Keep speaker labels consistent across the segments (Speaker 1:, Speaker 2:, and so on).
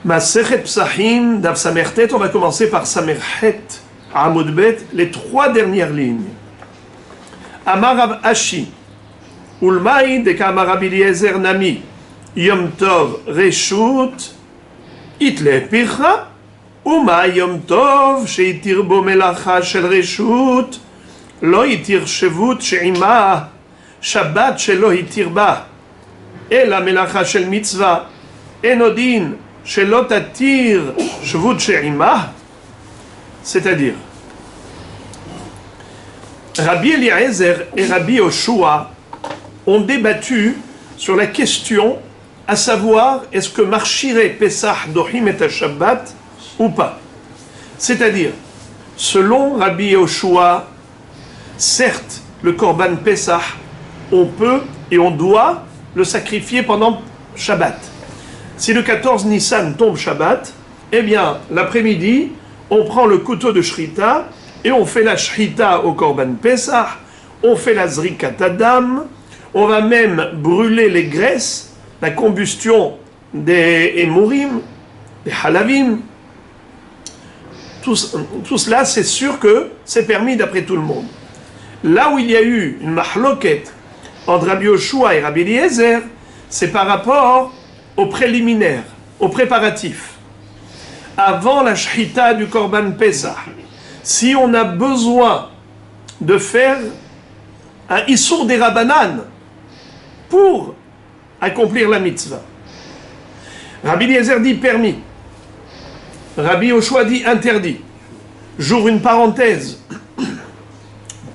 Speaker 1: Masechet Psachim, Daf Samertet, on va commencer par Samerhet, Amud Bet, les trois dernières lignes. Amar Rav Ashi, Ulmai de Kamar Rabbi Eliezer Nami, Yom Tov Reshut, Itle Pircha, Uma Yom Tov, Sheitir Bo Melacha Shel Reshut, Lo Yitir Shevut Sheima, Shabbat Shelo Yitir Ba, Ela Melacha Shel Mitzvah, Enodin, Shelo Tatir Shevut Sheima, c'est-à-dire, Rabbi Eliezer et Rabbi Yoshua ont débattu sur la question à savoir est-ce que Marchiré Pesach Dohim et Shabbat ou pas. C'est-à-dire, selon Rabbi Yoshua, certes, le Korban Pesach, on peut et on doit le sacrifier pendant Shabbat. Si le 14 Nissan tombe Shabbat, eh bien, l'après-midi, on prend le couteau de Shrita et on fait la Shrita au Korban Pesach, on fait la Zrikat Adam, on va même brûler les graisses, la combustion des Emourim, des Halavim. Tout cela, c'est sûr que c'est permis d'après tout le monde. Là où il y a eu une mahloket entre Rabbi Yoshua et Rabbi Eliezer, c'est par rapport aux préliminaires, aux préparatifs. Avant la Shrita du Korban Pesach, si on a besoin de faire un Issour des Rabbanan pour accomplir la mitzvah, Rabbi Eliezer dit permis, Rabbi Yoshua dit interdit. J'ouvre une parenthèse.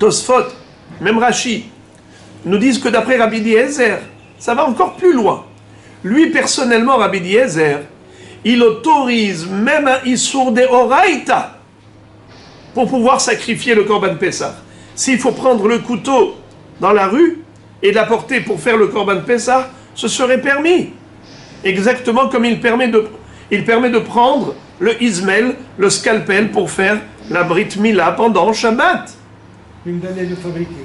Speaker 1: Tosfot, même Rashi, nous disent que d'après Rabbi Eliezer, ça va encore plus loin. Lui, personnellement, Rabbi Eliezer, il autorise même un Issour de Oraïta pour pouvoir sacrifier le Korban Pesach. S'il faut prendre le couteau dans la rue et l'apporter pour faire le Korban Pesach, ce serait permis. Exactement comme il permet de prendre le Ismel, le scalpel pour faire la Brit Mila pendant Shabbat.
Speaker 2: Même d'aller le fabriquer.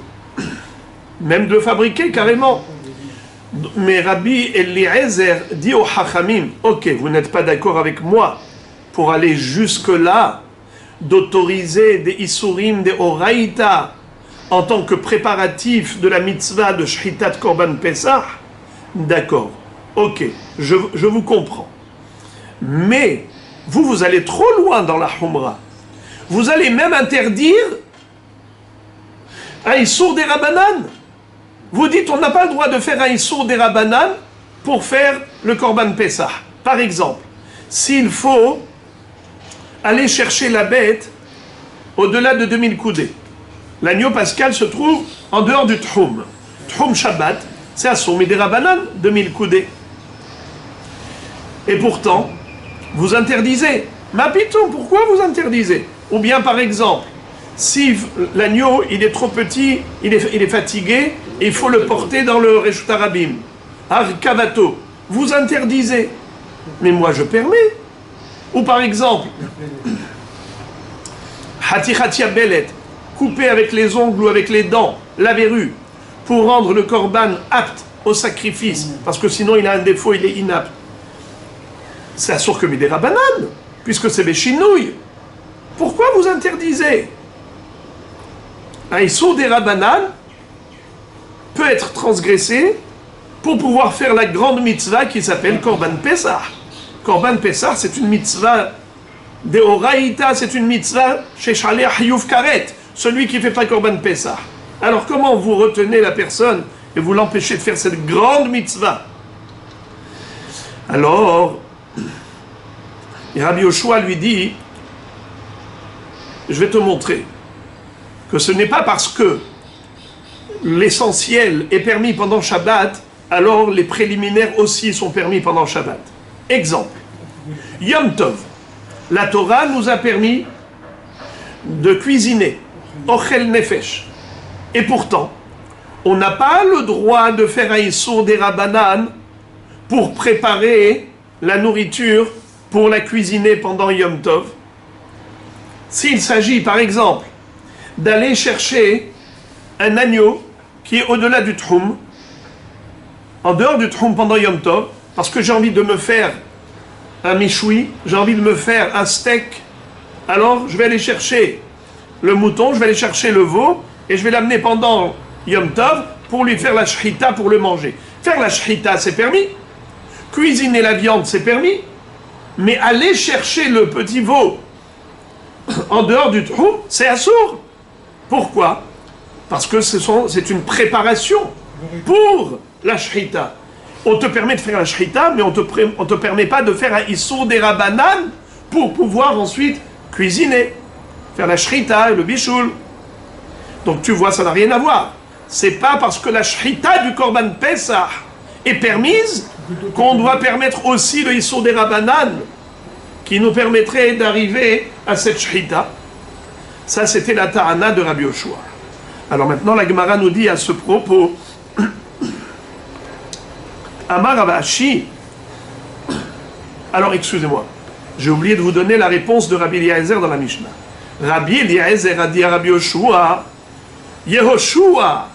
Speaker 1: Même de le fabriquer carrément. Mais Rabbi Eliezer dit au Hachamim, ok, vous n'êtes pas d'accord avec moi pour aller jusque-là, d'autoriser des Isurim, des Oraïta, en tant que préparatif de la mitzvah de Shritat Korban Pesach. D'accord, ok, je vous comprends. Mais, vous allez trop loin dans la Humra. Vous allez même interdire un Issour des Rabbanan. Vous dites, on n'a pas le droit de faire un Issour des Rabbanan pour faire le Korban Pesach. Par exemple, s'il faut aller chercher la bête au-delà de 2000 coudées. L'agneau pascal se trouve en dehors du Tchoum. Tchoum Shabbat, c'est à Soumi des Rabbanan, 2000 coudées. Et pourtant, vous interdisez. Ma piton, pourquoi vous interdisez? Ou bien, par exemple, si l'agneau, il est trop petit, il est fatigué, et il faut le porter dans le Reshut Harabim. Kavato, vous interdisez. Mais moi, je permets. Ou par exemple, Hati Belet, couper avec les ongles ou avec les dents la verrue, pour rendre le korban apte au sacrifice, parce que sinon il a un défaut, il est inapte. C'est assur que des Rabbanan, puisque c'est Béchinouille. Pourquoi vous interdisez? Un Issour des Rabbanan peut être transgressé pour pouvoir faire la grande mitzvah qui s'appelle Korban Pesach. Korban Pesach, c'est une mitzvah de Oraïta, c'est une mitzvah chez Shaleh Hayuv Karet, celui qui ne fait pas Korban Pesach. Alors comment vous retenez la personne et vous l'empêchez de faire cette grande mitzvah? Alors, Rabbi Yoshua lui dit, je vais te montrer que ce n'est pas parce que l'essentiel est permis pendant Shabbat, alors les préliminaires aussi sont permis pendant Shabbat. Exemple, Yom Tov, la Torah nous a permis de cuisiner, Ochel Nefesh. Et pourtant, on n'a pas le droit de faire un Issour des Rabbanan pour préparer la nourriture pour la cuisiner pendant Yom Tov. S'il s'agit, par exemple, d'aller chercher un agneau qui est au-delà du Tchoum, en dehors du Tchoum pendant Yom Tov, parce que j'ai envie de me faire un michoui, j'ai envie de me faire un steak, alors je vais aller chercher le mouton, je vais aller chercher le veau, et je vais l'amener pendant Yom Tov pour lui faire la shrita, pour le manger. Faire la shrita, c'est permis. Cuisiner la viande, c'est permis. Mais aller chercher le petit veau en dehors du trou, c'est assourd. Pourquoi? Parce que c'est une préparation pour la shrita. On te permet de faire la shrita, mais on te permet pas de faire un issour des rabanan pour pouvoir ensuite cuisiner, faire la shrita et le bichoul. Donc tu vois, ça n'a rien à voir. C'est pas parce que la shrita du Korban Pesach est permise qu'on doit permettre aussi le issour des rabanan qui nous permettrait d'arriver à cette shrita. Ça, c'était la ta'ana de Rabbi Yoshua. Alors maintenant, la Gemara nous dit à ce propos, Amar Rav Ashi. Alors, excusez-moi, j'ai oublié de vous donner la réponse de Rabbi Eliezer dans la Mishnah. Rabbi Eliezer a dit à Rabbi Yoshua, Yehoshua,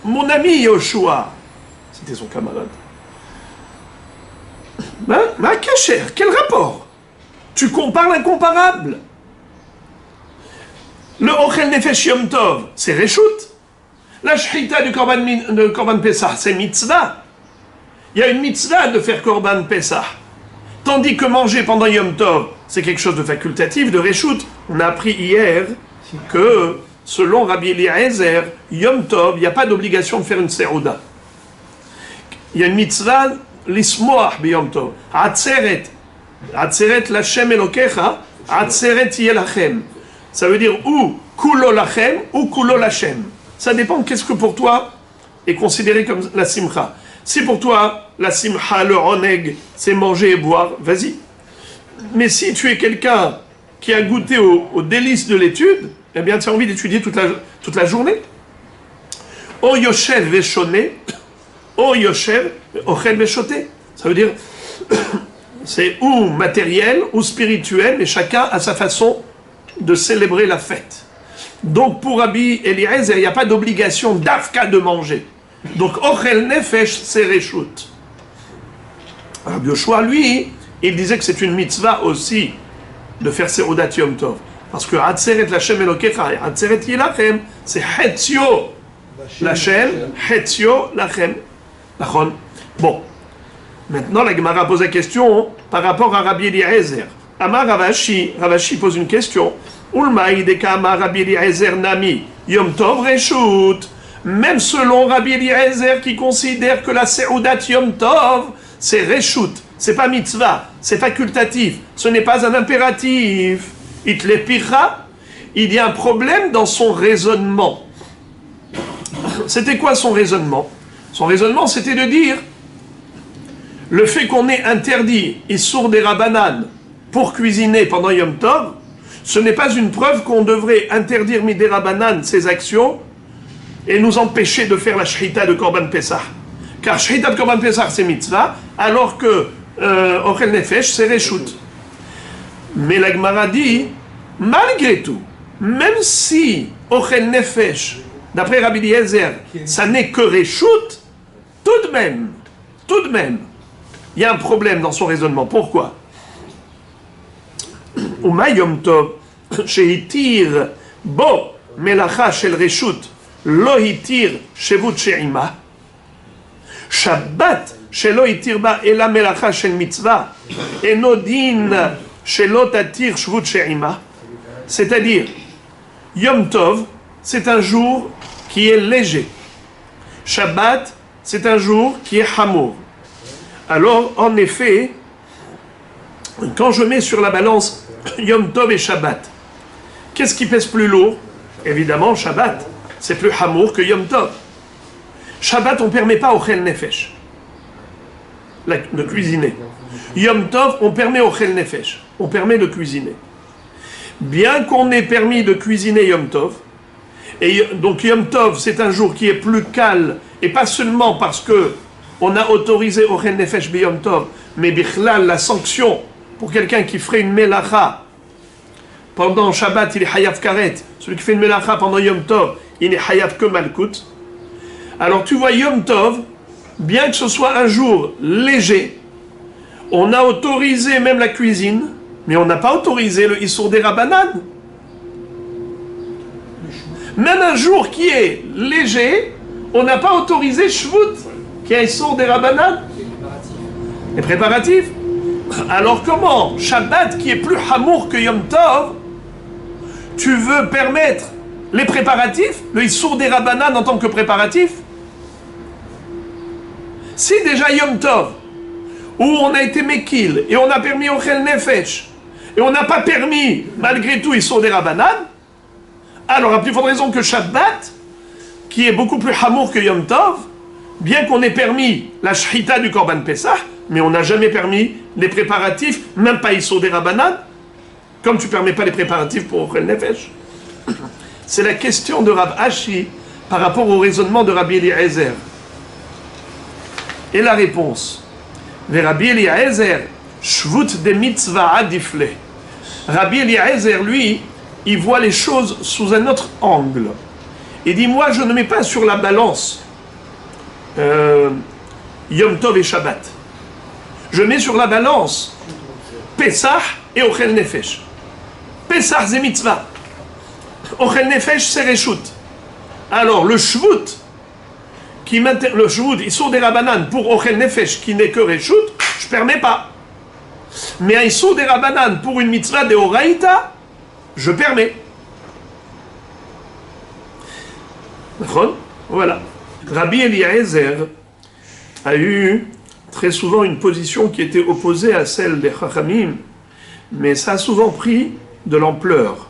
Speaker 1: mon ami Yehoshua, c'était son camarade. Ma kasher, quel rapport? Tu compares l'incomparable. Le Ochel Nefesh Yom Tov, c'est Reshut. La Shrita du Korban Pesach, c'est mitzvah. Il y a une mitzvah de faire Korban Pesach. Tandis que manger pendant Yom Tov, c'est quelque chose de facultatif, de Reshut. On a appris hier que, selon Rabbi Eliezer, Yom Tov, il n'y a pas d'obligation de faire une serouda. Il y a une mitzvah, l'ismoach b'Yom Tov. Atzeret. Atzeret l'Hashem Elokecha, Atzeret Yelachem. Ça veut dire ou kulo lachem ou kulo lachem. Ça dépend de qu'est-ce que pour toi est considéré comme la simcha. Si pour toi, la simcha, le oneg, c'est manger et boire, vas-y. Mais si tu es quelqu'un qui a goûté aux délices de l'étude, eh bien tu as envie d'étudier toute la journée. O yoshev veshone, o yoshev ochel veshote. Ça veut dire, c'est ou matériel ou spirituel, mais chacun a sa façon de célébrer la fête. Donc pour Rabbi Eliezer, il n'y a pas d'obligation d'afka de manger. Donc Ochel Nefesh, c'est Reshut. Rabbi Yoshua, lui, il disait que c'est une mitzvah aussi de faire Seudat Yom Tov. Parce que Atzeret Lachem Elokecha, Atzeret Yilachem, c'est Hetzio Lachem, Hetzio Lachem. Bon. Maintenant, la Gemara pose la question par rapport à Rabbi Eliezer. Amar Ravashi pose une question. Ulmaïdeka Amar Rabbi Eliezer Nami, Yom Tov Reshut. Même selon Rabbi Eliezer qui considère que la Seudat Yom Tov, c'est Reshut. C'est pas mitzvah, c'est facultatif. Ce n'est pas un impératif. Itlepira, il y a un problème dans son raisonnement. C'était quoi son raisonnement? Son raisonnement, c'était de dire le fait qu'on ait interdit Issour des Rabanan pour cuisiner pendant Yom Tov, ce n'est pas une preuve qu'on devrait interdire Midei Rabanan ces actions et nous empêcher de faire la Shrita de Korban Pesach. Car Shrita de Korban Pesach c'est mitzvah, alors que Ochel Nefesh c'est Reshut. Mais la Gemara dit, malgré tout, même si Ochel Nefesh, d'après Rabbi Eliezer, ça n'est que Reshut, tout de même, il y a un problème dans son raisonnement. Pourquoi? Uma Yom Tov, shehitir bo melacha shel Reshut, lo hitir shevut she'ima. Shabbat shelo hitir ba ela melacha shel mitzvah, eno din shelo tatir shevut she'ima. C'est-à-dire, Yom Tov, c'est un jour qui est léger. Shabbat, c'est un jour qui est hamour. Alors, en effet, quand je mets sur la balance Yom Tov et Shabbat, qu'est-ce qui pèse plus lourd? Évidemment, Shabbat, c'est plus hamour que Yom Tov. Shabbat, on ne permet pas au Ochel Nefesh de cuisiner. Yom Tov, on permet au Ochel Nefesh, on permet de cuisiner. Bien qu'on ait permis de cuisiner Yom Tov, et donc Yom Tov, c'est un jour qui est plus calme, et pas seulement parce que on a autorisé Ochel Nefesh B'Yom Tov, mais Bichlal, la sanction pour quelqu'un qui ferait une melacha pendant Shabbat, il est Hayav Karet. Celui qui fait une melacha pendant Yom Tov, il est Hayav que Malkut. Alors tu vois Yom Tov, bien que ce soit un jour léger, On a autorisé même la cuisine, mais on n'a pas autorisé le Issour des Rabbanan. Même un jour qui est léger, on n'a pas autorisé Shvut, qui est Issour des Rabbanan. Les préparatifs. Alors comment Shabbat, qui est plus hamour que Yom Tov, tu veux permettre les préparatifs, le Issour des Rabbanan en tant que préparatif? Si déjà Yom Tov, où on a été Mekil, et on a permis Ochel Nefesh, et on n'a pas permis, malgré tout, Issour des Rabbanan, alors à plus forte raison que Shabbat, qui est beaucoup plus hamour que Yom Tov, bien qu'on ait permis la Shechita du Korban Pesach, mais on n'a jamais permis les préparatifs, même pas Issour des Rabbanan, comme tu ne permets pas les préparatifs pour Ochel Nefesh. C'est la question de Rav Ashi par rapport au raisonnement de Rabbi Eliezer. Et la réponse, Rabbi Eliezer, Shvut de mitzvah adifle. Rabbi Eliezer, lui, il voit les choses sous un autre angle. Il dit, moi, je ne mets pas sur la balance Yom Tov et Shabbat. Je mets sur la balance Pesach et Ochel Nefesh. Pesach, c'est mitzvah. Ochel Nefesh, c'est Reshut. Alors, le Shvut, le Shvut, Issour des Rabbanan pour Ochel Nefesh, qui n'est que Reshut, je ne permets pas. Mais un Issour des Rabbanan pour une mitzvah de Horaïta, je permets. Voilà. Rabbi Eliezer a eu très souvent une position qui était opposée à celle des Chachamim, mais ça a souvent pris de l'ampleur.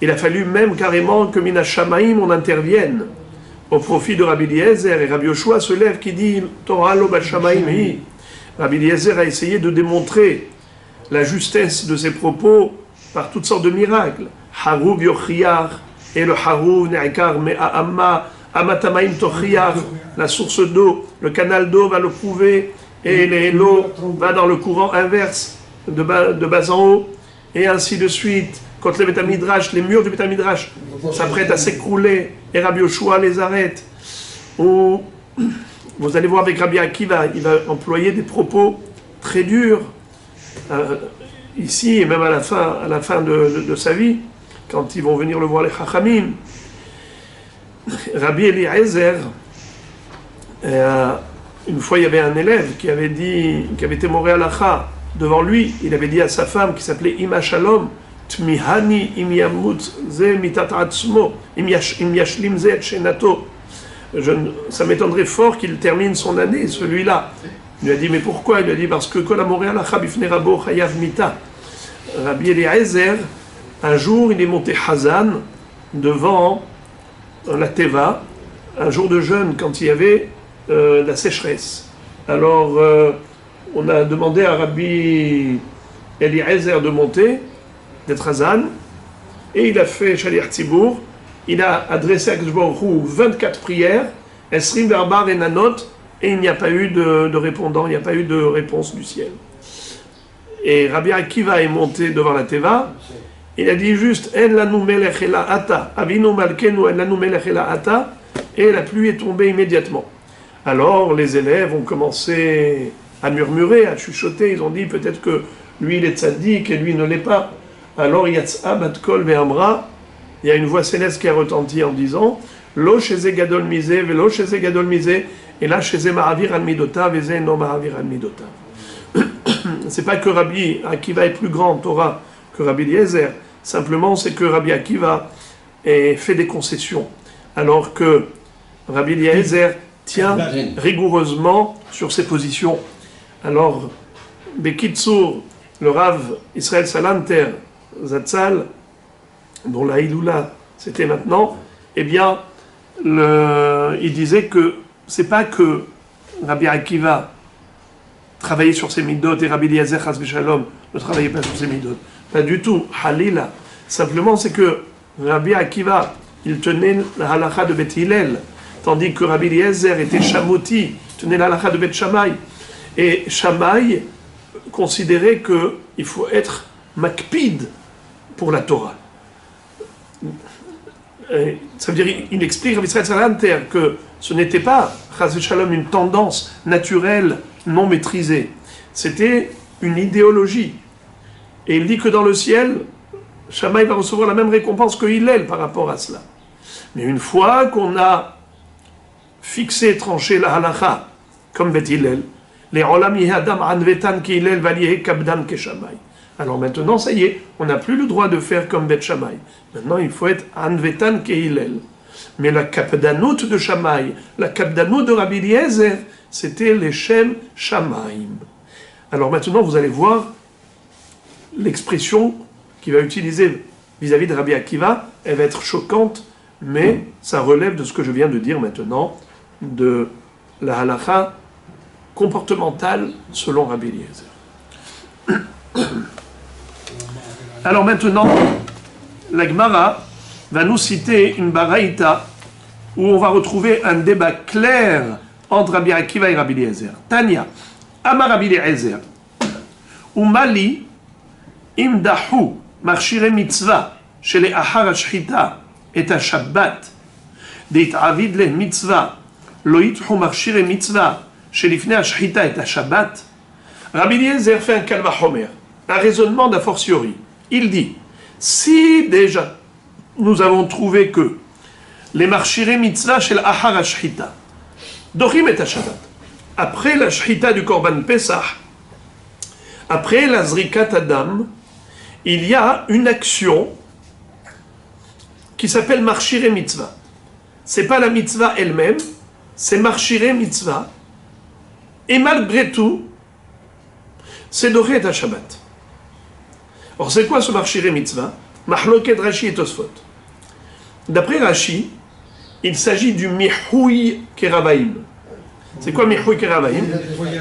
Speaker 1: Il a fallu même carrément que Mina Shamaim on intervienne au profit de Rabbi Eliezer, et Rabbi Yoshua se lève qui dit Torah lo b'shamaim hi. Rabbi Eliezer a essayé de démontrer la justesse de ses propos par toutes sortes de miracles. Haruv yochiach, et le haruv ne'akar me'a'amma, amatamaim tochiach, la source d'eau, le canal d'eau va le prouver, et l'eau va dans le courant inverse de bas en haut, et ainsi de suite. Quand les Betamidrash, les murs du Betamidrash s'apprêtent à s'écrouler, et Rabbi Yoshua les arrête. Ou vous allez voir avec Rabbi Akiva, il va employer des propos très durs, ici et même à la fin de sa vie, quand ils vont venir le voir les Chachamim. Rabbi Eliezer, une fois il y avait un élève qui avait été moré à l'Acha devant lui, il avait dit à sa femme qui s'appelait Ima Shalom, Tmihani im yamut ze mitat atzmo im yashlim ze et shenato. Ça m'étonnerait fort qu'il termine son année, celui-là. Il lui a dit, mais pourquoi? Il lui a dit, parce que Kol Amoré Alacha bifnei Rabo chayav mita. Rabbi Eliezer, un jour, il est monté Hazan devant la Teva, un jour de jeûne, quand il y avait la sécheresse. Alors, on a demandé à Rabbi Eliezer de monter, d'être Hazan, et il a fait Shaliach Tzibour, il a adressé à Kajborou 24 prières, Esrim Verbar et Nanot, et il n'y a pas eu de répondant, il n'y a pas eu de réponse du ciel. Et Rabbi Akiva est monté devant la Teva, il a dit juste En lanu melech ela ata, avinu malkenu en lanu melech ela ata, et la pluie est tombée immédiatement. Alors les élèves ont commencé à murmurer, à chuchoter, ils ont dit peut-être que lui il est tzaddik et lui ne l'est pas. Alors Yatsa bat kol ve'amra, il y a une voix céleste qui a retenti en disant Lo sheze gadol mize, velo sheze gadol mize, et là sheze ma'avir al midota, veze no ma'avir al midota. C'est pas que Rabbi Akiva est plus grand en Torah que Rabbi Eliezer, simplement c'est que Rabbi Akiva fait des concessions, alors que Rabbi Eliezer tient rigoureusement sur ses positions. Alors, Bekitsur, le Rav Israël Salanter Zatzal, dont la Hiloula c'était maintenant, eh bien, il disait que c'est pas que Rabbi Akiva travaillait sur ses midot et Rabbi Eliezer Chas v'Shalom ne travaillait pas sur ses midot. Pas du tout, Halila. Simplement, c'est que Rabbi Akiva, il tenait la halakha de Beth Hillel, tandis que Rabbi Eliezer était Shamoti, tenait la halakha de Beth Shammai. Et Shammai considérait qu'il faut être makpid pour la Torah. Ça veut dire, il explique Rabbi Israël Salanter que ce n'était pas, Chas v'Shalom, une tendance naturelle non maîtrisée. C'était une idéologie. Et il dit que dans le ciel, Shammai va recevoir la même récompense que Hillel par rapport à cela. Mais une fois qu'on a fixé, tranché la halakha, comme Bet Hillel, les olam yeh adam anvetan ki Hillel valieh kabdan ke Shammai. Alors maintenant, ça y est, on n'a plus le droit de faire comme Bet Shammai. Maintenant, il faut être anvetan ke Hillel. Mais la kapdanout de Shammai, la kapdanout de Rabbi Eliezer, c'était les Shem Shamaim. Alors maintenant, vous allez voir l'expression qu'il va utiliser vis-à-vis de Rabbi Akiva, elle va être choquante, mais ça relève de ce que je viens de dire maintenant, de la halakha comportementale selon Rabbi Eliezer. Alors maintenant, la Gemara va nous citer une baraïta où on va retrouver un débat clair entre Rabbi Akiva et Rabbi Eliezer. Tanya, Amar Rabbi Eliezer, Umali imdahu marshire mitzvah shele achar hashchita et ha-shabbat deit'avid le mitzvah lo yithu marshire mitzvah shelifnei hashchita et ha-shabbat. Rabbi Eliezer fait un kal vachomer, un raisonnement d'a fortiori. Il dit, si déjà nous avons trouvé que les marshire mitzvah shel achar hashchita dochim et ha-shabbat, après la shchita du korban Pesach, après la zrikat adam, il y a une action qui s'appelle marshire mitzvah. C'est pas la mitzvah elle-même, c'est marshire mitzvah. Et malgré tout, c'est doré et Shabbat. Or, c'est quoi ce marshire mitzvah? Mahloket Rashi et Tosfot. D'après Rashi, il s'agit du mihoui keravaim. C'est quoi mihoui keravaim?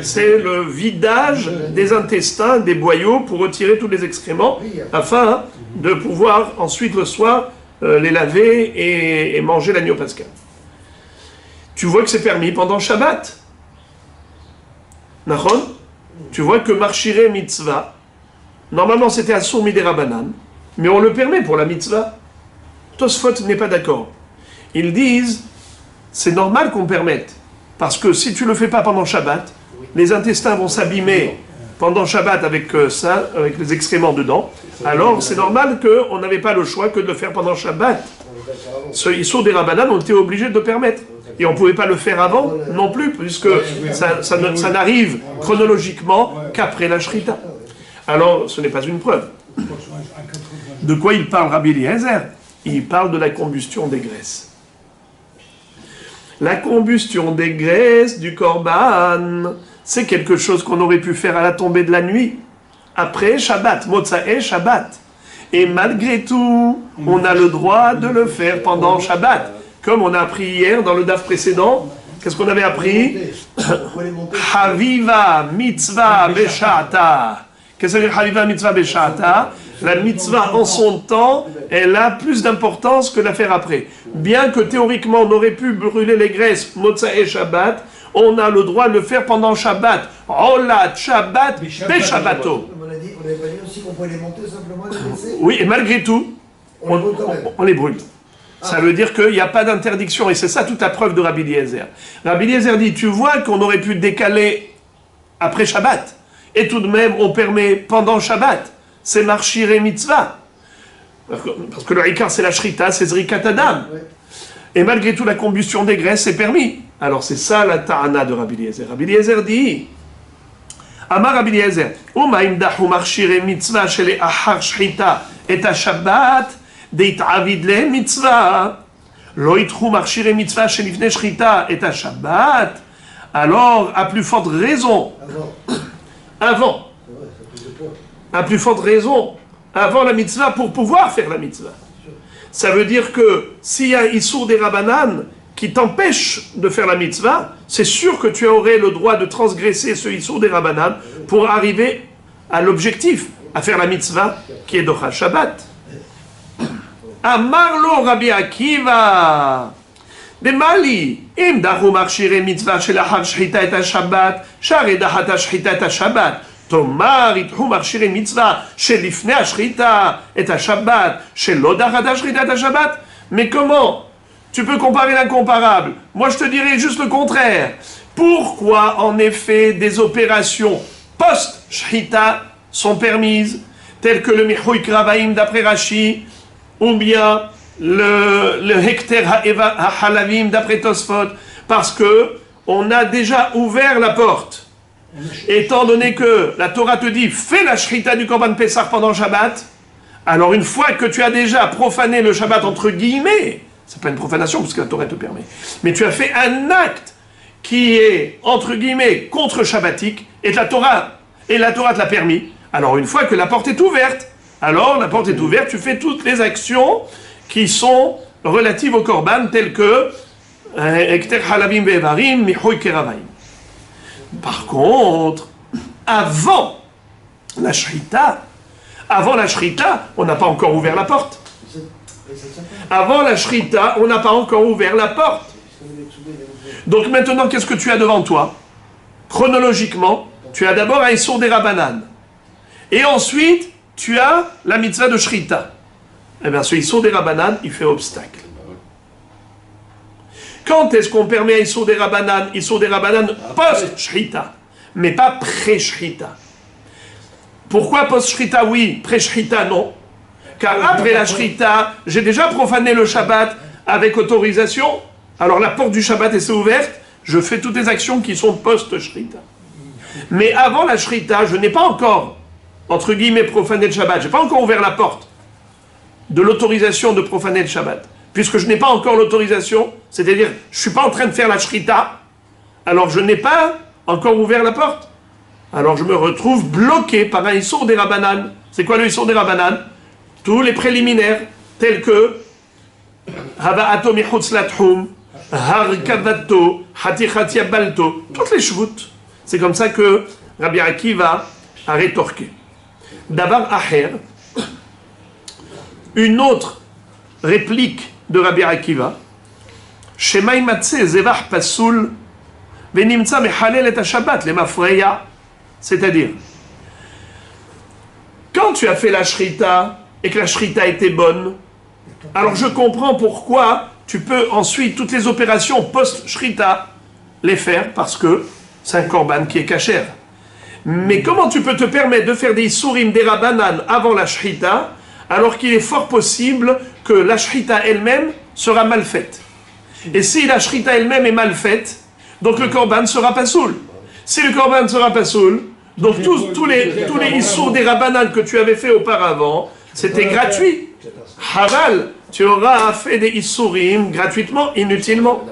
Speaker 1: C'est le vidage des intestins, des boyaux, pour retirer tous les excréments, afin de pouvoir ensuite le soir les laver et manger l'agneau pascal. Tu vois que c'est permis pendant Shabbat. Nachon? Tu vois que marshire mitzvah, normalement c'était assour midera banan, mais on le permet pour la mitzvah. Tosfot n'est pas d'accord. Ils disent, c'est normal qu'on permette. Parce que si tu ne le fais pas pendant Shabbat, les intestins vont s'abîmer pendant Shabbat avec ça, avec les excréments dedans. Alors c'est normal qu'on n'avait pas le choix que de le faire pendant Shabbat. Ce Issour des Rabbanan, on était obligé de le permettre. Et on ne pouvait pas le faire avant non plus, puisque ça n'arrive chronologiquement qu'après la Shrita. Alors ce n'est pas une preuve. De quoi il parle Rabbi Eliezer? Il parle de la combustion des graisses. La combustion des graisses du korban, c'est quelque chose qu'on aurait pu faire à la tombée de la nuit, après Shabbat, Motzae Shabbat. Et malgré tout, on a le droit de le faire pendant Shabbat. Comme on a appris hier dans le daf précédent, qu'est-ce qu'on avait appris? Haviva mitzvah besha'ata. Qu'est-ce que ça veut dire Haviva mitzvah besha'ata? La mitzvah en son temps, elle a plus d'importance que la faire après. Bien que théoriquement on aurait pu brûler les graisses Motzae Shabbat, on a le droit de le faire pendant Shabbat. Olat Shabbat Beshabbato.
Speaker 3: On avait pas dit aussi qu'on pouvait les monter simplement et les laisser.
Speaker 1: Oui, et malgré tout, on les brûle. Ça veut dire qu'il n'y a pas d'interdiction, et c'est ça toute la preuve de Rabbi Eliezer. Rabbi Eliezer dit, tu vois qu'on aurait pu décaler après Shabbat, et tout de même on permet pendant Shabbat. C'est marshire mitzvah. Parce que le Rikar, c'est la shrita, c'est zrikat adam. Et malgré tout, la combustion des graisses, c'est permis. Alors c'est ça la ta'ana de Rabbi Eliezer. Rabbi Eliezer dit, Amar Rabbi Eliezer, Umaim dahu marshire mitzvah shele achar shrita et ha-shabbat deit'avid le mitzvah lo yitru marshire mitzvah shelifnei shrita et ha-shabbat. Alors, à plus forte raison, avant, à plus forte raison, avant la mitzvah, pour pouvoir faire la mitzvah. Ça veut dire que s'il y a un issour des Rabbanan qui t'empêche de faire la mitzvah, c'est sûr que tu aurais le droit de transgresser ce issour des Rabbanan pour arriver à l'objectif, à faire la mitzvah qui est Docha Shabbat. Amarlo Rabbi Akiva de Mali, im dahu marshire mitzvah shel achar shchita et ha-shabbat, share dahat ha-shchita et ha-shabbat. Tomar ithu marshire mitzvah shelifnei ha-shrita et ha-shabbat shelo dachat ha-shrita et ha-shabbat. Mais comment tu peux comparer l'incomparable? Moi je te dirais juste le contraire. Pourquoi en effet des opérations post-Shrita sont permises, telles que le Mihoui Kravaim d'après Rashi, ou bien le Hekter HaHalavim d'après Tosfot, parce que on a déjà ouvert la porte. Étant donné que la Torah te dit, fais la Shrita du Korban Pessah pendant Shabbat, alors une fois que tu as déjà profané le Shabbat entre guillemets, c'est pas une profanation parce que la Torah te permet, mais tu as fait un acte qui est entre guillemets contre Shabbatique et la Torah te l'a permis. Alors une fois que la porte est ouverte, tu fais toutes les actions qui sont relatives au Korban telles que Ekter Halavim Ve'evarim, Mihoui Keravaim. Par contre, avant la Shrita, on n'a pas encore ouvert la porte. Avant la Shrita, on n'a pas encore ouvert la porte. Donc maintenant, qu'est-ce que tu as devant toi? Chronologiquement, tu as d'abord un Issour des Rabbanan. Et ensuite, tu as la mitzvah de Shrita. Eh bien, ce Issour des Rabbanan, il fait obstacle. Quand est-ce qu'on permet à Issour des Rabbanan post-Shrita, mais pas pré-Shrita? Pourquoi post-Shrita oui, pré-Shrita non? Car après la Shrita, j'ai déjà profané le Shabbat avec autorisation, alors la porte du Shabbat est ouverte, je fais toutes les actions qui sont post-Shrita. Mais avant la Shrita, je n'ai pas encore, entre guillemets, profané le Shabbat, je n'ai pas encore ouvert la porte de l'autorisation de profaner le Shabbat. Puisque je n'ai pas encore l'autorisation, c'est-à-dire je ne suis pas en train de faire la Shrita, alors je n'ai pas encore ouvert la porte. Alors je me retrouve bloqué par un Issour des Rabbanan. C'est quoi le Issour des Rabbanan? Tous les préliminaires, tels que Hava'ato michutz latchum, Harkavato, Hatichat Yabalto, toutes les shvut. C'est comme ça que Rabbi Akiva a rétorqué. Davar Aher, une autre réplique de Rabbi Akiva, Shemai Matzeh Zevach Pasul, Venimtza Mechalel et Shabbat, les Mafreya. C'est-à-dire, quand tu as fait la Shrita et que la Shrita était bonne, alors je comprends pourquoi tu peux ensuite, toutes les opérations post-Shrita, les faire parce que c'est un korban qui est cachère. Mais comment tu peux te permettre de faire des Issourim des Rabbanan avant la Shrita, alors qu'il est fort possible que la Shrita elle-même sera mal faite? Et si la Shrita elle-même est mal faite, donc le korban sera pas soul. Si le korban sera pas soul, donc tous les Issour des Rabbanan que tu avais fait auparavant, c'était gratuit. Haval, tu auras fait des Issourim gratuitement, inutilement.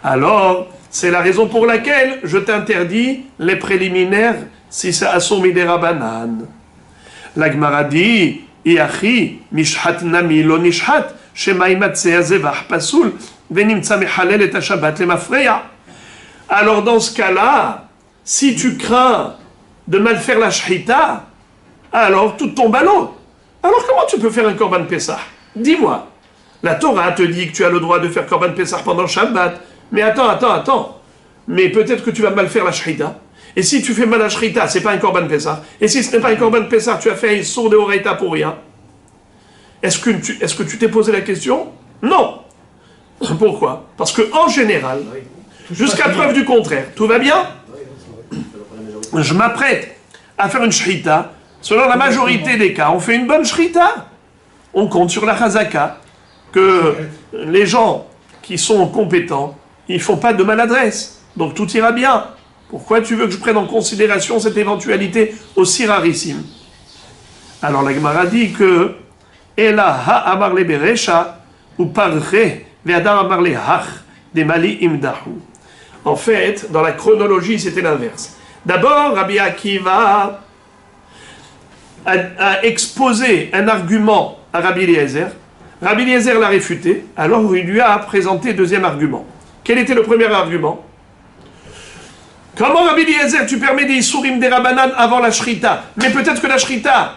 Speaker 1: Alors, c'est la raison pour laquelle je t'interdis les préliminaires si c'est assourmi des Rabbanan. La Gemara dit, Iachi, Mishhat Nami lo Nishhat, Shema Imatzeh Zevach Pasul, Venimtza Mechalel et Shabbat le Mafreya. Alors dans ce cas-là, si tu crains de mal faire la Shrita, alors tout tombe à l'eau. Alors comment tu peux faire un Korban Pessah? Dis-moi. La Torah te dit que tu as le droit de faire Korban Pessah pendant Shabbat. Mais attends. Mais peut-être que tu vas mal faire la Shrita. Et si tu fais mal la Shrita, c'est pas un Korban Pessah. Et si ce n'est pas un Korban Pessah, tu as fait un Issour de Horeita pour rien. Est-ce que tu t'es posé la question? Non. Pourquoi? Parce que en général, jusqu'à preuve du contraire, tout va bien? Je m'apprête à faire une Shrita. Selon la majorité des cas, on fait une bonne Shrita. On compte sur la Chazaka que les gens qui sont compétents, ils ne font pas de maladresse. Donc tout ira bien. Pourquoi tu veux que je prenne en considération cette éventualité aussi rarissime? Alors la Gemara dit que Ela ha amar le beresha ou parre ve'adar amar le hach de mali imdahu. En fait, dans la chronologie, c'était l'inverse. D'abord, Rabbi Akiva a exposé un argument à Rabbi Eliezer. Rabbi Eliezer l'a réfuté, alors il lui a présenté deuxième argument. Quel était le premier argument? Comment, Rabbi Eliezer, tu permets des Issourim des Rabbanan avant la Shrita? Mais peut-être que la Shrita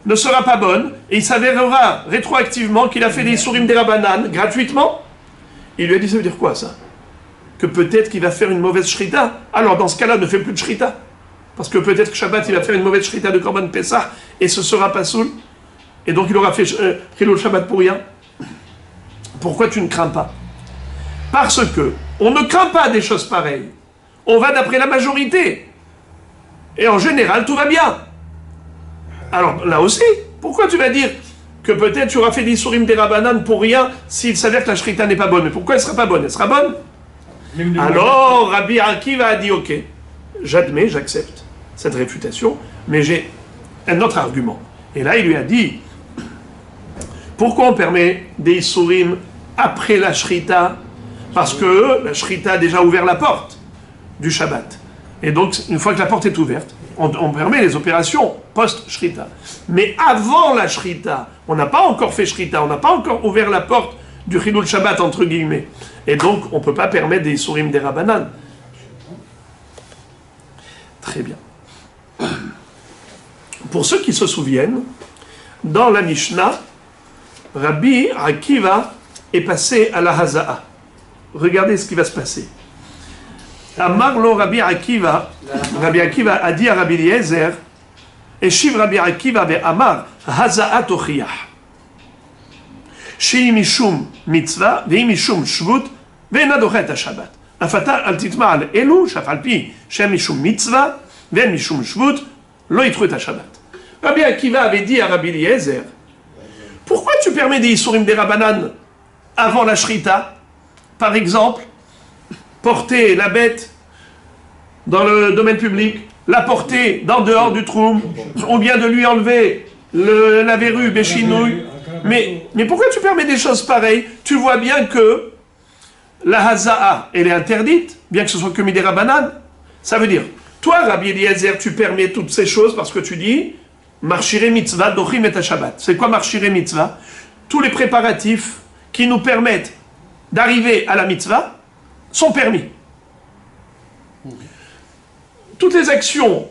Speaker 1: ne sera pas bonne, et il s'avérera rétroactivement qu'il a fait des Issourim des Rabbanan gratuitement. Il lui a dit, ça veut dire quoi ça? Que peut-être qu'il va faire une mauvaise Shrita. Alors dans ce cas-là, ne fais plus de Shrita. Parce que peut-être que Shabbat, il va faire une mauvaise Shrita de Korban Pessah, et ce sera pas soul. Et donc il aura fait Chilul Shabbat pour rien. Pourquoi tu ne crains pas? Parce que on ne craint pas des choses pareilles. On va d'après la majorité. Et en général, tout va bien. Alors là aussi, pourquoi tu vas dire que peut-être tu auras fait des Isurim des Rabbanan pour rien s'il s'avère que la Shrita n'est pas bonne? Mais pourquoi elle ne sera pas bonne? Elle sera bonne. Alors Rabbi Akiva a dit ok, j'admets, j'accepte cette réfutation, mais j'ai un autre argument. Et là il lui a dit, pourquoi on permet des Isurim après la Shrita? Parce que la Shrita a déjà ouvert la porte du Shabbat. Et donc une fois que la porte est ouverte, on permet les opérations post-Shrita. Mais avant la Shrita, on n'a pas encore fait Shrita, on n'a pas encore ouvert la porte du Chilul Shabbat, entre guillemets. Et donc, on ne peut pas permettre des Isurim des Rabbanan. Très bien. Pour ceux qui se souviennent, dans la Mishnah, Rabbi Akiva est passé à la Haza'a. Regardez ce qui va se passer. Amar lo Rabbi Akiva a dit à Rabbi Eliezer, et Shiv Rabbi Akiva ve Amar, Haza'a tochiyah. Shehi mishum mitzvah, vehi mishum shvut, ve'ena dochet ha-Shabbat. Afata al titma al elu, shaf al pi, shehi mishum mitzvah, ve'en mishum shvut, lo yitrut ha-Shabbat. Rabbi Akiva avait dit à Rabbi Eliezer, pourquoi tu permets des Isurim des Rabbanan avant la Shrita? Par exemple, porter la bête dans le domaine public, la porter dehors du troum, ou bien de lui enlever la verrue, béchinouille. Mais pourquoi tu permets des choses pareilles? Tu vois bien que la Haza'a, elle est interdite, bien que ce soit que des Rabbanan. Ça veut dire, toi, Rabbi Eliezer, tu permets toutes ces choses parce que tu dis Marchire mitzvah, dochim et Shabbat. C'est quoi Marchire mitzvah? Tous les préparatifs qui nous permettent d'arriver à la mitzvah sont permis. Toutes les actions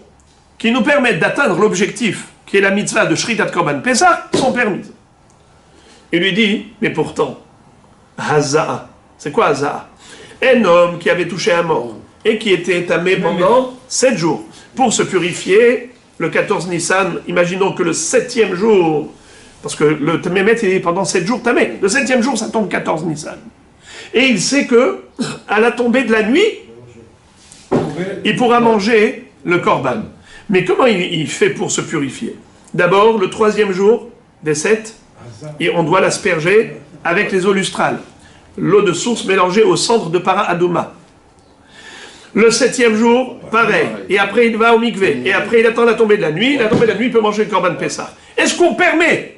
Speaker 1: qui nous permettent d'atteindre l'objectif, qui est la mitzvah de Shritat Korban Pesach, sont permises. Il lui dit, mais pourtant, Haza'a, c'est quoi Haza'a? Un homme qui avait touché un mort et qui était tamé pendant 7 jours. Pour se purifier, le 14 Nissan, imaginons que le 7e jour, parce que le Mémet est pendant 7 jours tamé, le 7e jour ça tombe 14 Nissan. Et il sait que, à la tombée de la nuit, il pourra manger le korban. Mais comment il fait pour se purifier? D'abord, le 3e jour des 7, et on doit l'asperger avec les eaux lustrales. L'eau de source mélangée au centre de Para Adouma. Le 7e jour, pareil. Et après, il va au mikvé. Et après, il attend la tombée de la nuit. La tombée de la nuit, il peut manger le korban Pessah. Est-ce qu'on permet,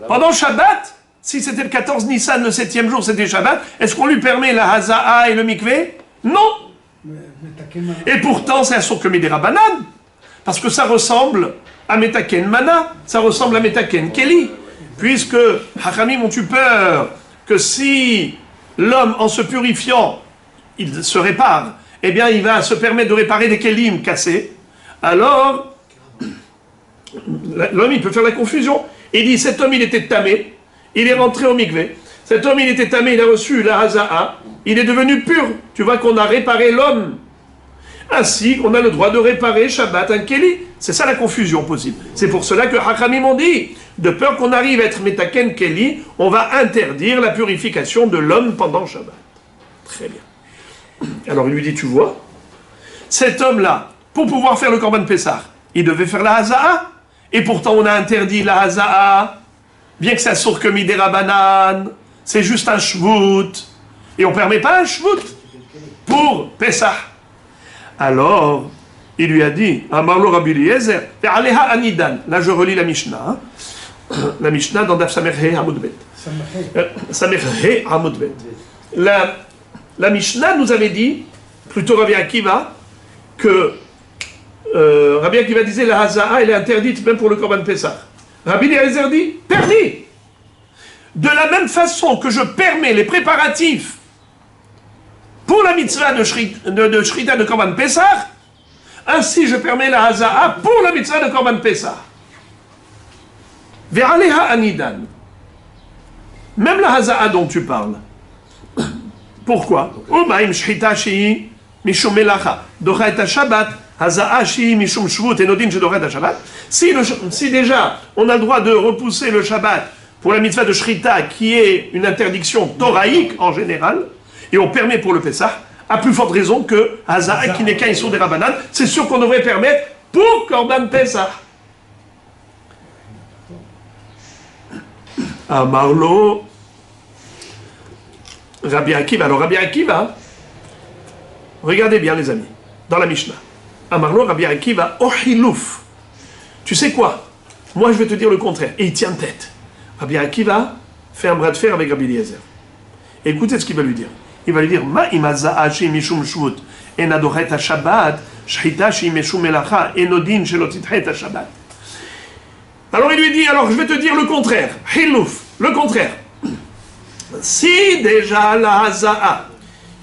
Speaker 1: pendant Shabbat, si c'était le 14 Nissan, le 7e jour, c'était Shabbat, est-ce qu'on lui permet la Haza'a et le mikvé? Non. Et pourtant, c'est un Soukemi des Rabbanan. Parce que ça ressemble à Metaken Mana, ça ressemble à Metaken Keli. Puisque Hachamim ont eu peur que si l'homme, en se purifiant, il se répare, eh bien, il va se permettre de réparer des kelim cassés. Alors, l'homme, il peut faire la confusion. Il dit, cet homme, il était tamé, il est rentré au mikvé. Cet homme, il était tamé, il a reçu la haza'a, il est devenu pur. Tu vois qu'on a réparé l'homme. Ainsi, on a le droit de réparer Shabbat un Keli. C'est ça la confusion possible. C'est pour cela que Hachamim ont dit, de peur qu'on arrive à être Metaken Keli, on va interdire la purification de l'homme pendant Shabbat. Très bien. Alors il lui dit, tu vois, cet homme-là, pour pouvoir faire le Korban Pessah, il devait faire la Haza'a, et pourtant on a interdit la Haza'a, bien que ça sorte comme des Rabbanan, c'est juste un Shvut, et on ne permet pas un Shvut pour Pessah. Alors, il lui a dit, Amarlo Rabbi Eliezer, Aleha Anidan. Là, je relis la Mishnah. La Mishnah dans Daf Samerhe Hamoudbet. Samerhe Hamoudbet. La Mishnah nous avait dit, plutôt Rabbi Akiva, que Rabbi Akiva disait la Haza'a, elle est interdite même pour le Korban Pessah. Rabbi Eliezer dit, permis. De la même façon que je permets les préparatifs pour la mitzvah de Shrita de Korban Pessah, ainsi je permets la Haza'a pour la mitzvah de Korban Pessah. Ve'aleha anidan. Même la Haza'a dont tu parles. Pourquoi? Ubaim Shrita Shii Mishum Melacha Docha et Shabbat Haza'a Shii Mishum Shvut Enodin Shedocha et Shabbat. Si déjà on a le droit de repousser le Shabbat pour la mitzvah de Shrita qui est une interdiction thoraïque en général, et on permet pour le Pessah, à plus forte raison que Haza'a qui n'est qu'un issur des Rabbanan, c'est sûr qu'on devrait permettre pour Korban Pesach. Amarlo, Rabbi Akiva. Alors Rabbi Akiva, regardez bien les amis, dans la Mishnah. Amarlo, Rabbi Akiva, Ohilouf. Tu sais quoi? Moi je vais te dire le contraire. Et il tient tête. Rabbi Akiva fait un bras de fer avec Rabbi Eliezer. Et écoutez ce qu'il va lui dire. Il va lui dire, Ma imaza'a shi mishum shvut, enadochet ha-shabbat, shchita shi mishum melacha, enodin shelotitchet ha-shabbat. Alors il lui dit, alors je vais te dire le contraire. Hilouf, le contraire. Si déjà la haza'a,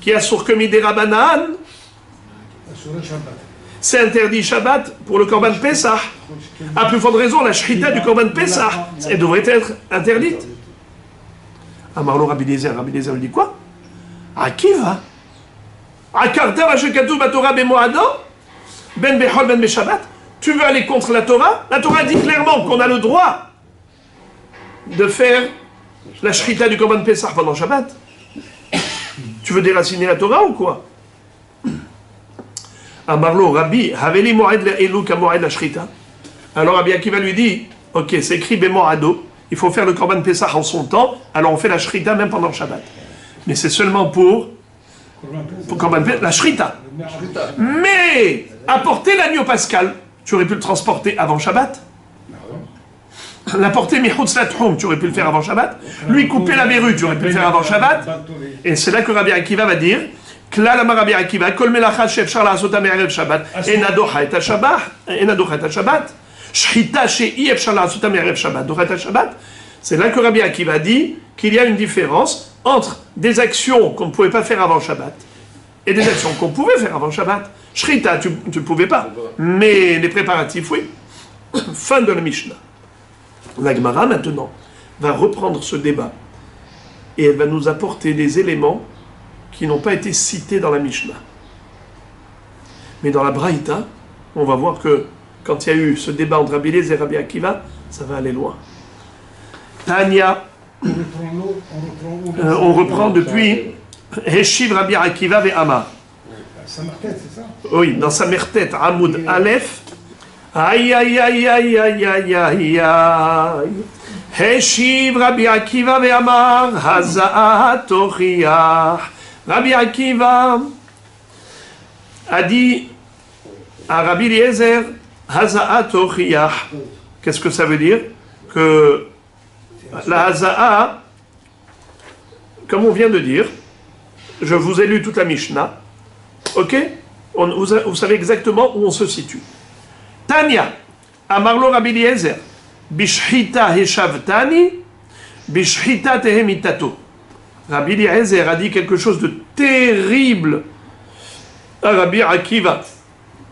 Speaker 1: qui a surkemi des rabanan,
Speaker 2: sur le Shabbat.
Speaker 1: c'est interdit Shabbat pour le Korban Pesach, à plus forte raison, la shrita du Korban Pesach, elle devrait être interdite. Amarlo Rabbi Eliezer lui dit quoi? Akiva. Akarta vashekatu batora bemoado, ben behol ben beshabbat. Tu veux aller contre la Torah? La Torah dit clairement qu'on a le droit de faire la shrita du Korban Pesach pendant Shabbat. Tu veux déraciner la Torah ou quoi? Amarlo Rabbi, haveli moed la elu ka moed la shrita. Alors Rabbi Akiva lui dit, ok, c'est écrit bemoado, il faut faire le Korban Pesach en son temps, alors on fait la shrita même pendant Shabbat. Mais c'est seulement pour Korban Pesach, la shrita. Mais apporter l'agneau pascal, tu aurais pu le transporter avant Shabbat. L'apporter michutz latchum, tu aurais pu le faire avant Shabbat. Lui couper la verrue, tu aurais pu le faire avant Shabbat. Et c'est là que Rabbi Akiva va dire, Klal amar Rabbi Akiva, kol melacha she'efshar la'asota me'erev Shabbat, ena docha et ha-Shabbat, shchita she'i efshar la'asota me'erev Shabbat, docha et ha-Shabbat. C'est là que Rabbi Akiva dit qu'il y a une différence entre des actions qu'on ne pouvait pas faire avant Shabbat et des actions qu'on pouvait faire avant Shabbat. Shrita, tu ne pouvais pas, mais les préparatifs, oui. Fin de la Mishnah. La Gemara, maintenant, va reprendre ce débat et elle va nous apporter des éléments qui n'ont pas été cités dans la Mishnah. Mais dans la Braïta, on va voir que quand il y a eu ce débat entre Rabbi Eliezer et Rabbi Akiva, ça va aller loin. Tanya, on reprend depuis Heshiv Rabbi Akiva ve Amar.
Speaker 2: Samartet, c'est ça?
Speaker 1: Oui, dans sa Mertet, Amoud Aleph. Aïe aïe aïe aïe aïe aïe aïe aïe. Heshiv Rabbi Akiva ve Amar, Haza'a Tochiyah. Rabbi Akiva a dit à Rabbi Eliezer, Haza'a Tochiyah. Qu'est-ce que ça veut dire? Que la Haza'a, comme on vient de dire, je vous ai lu toute la Mishnah, ok? Vous savez exactement où on se situe. Tanya, Amarlo Rabbi Eliezer, Bishchita Heshavtani, Bishchita Tehemitato. Rabbi Eliezer a dit quelque chose de terrible à Rabbi Akiva.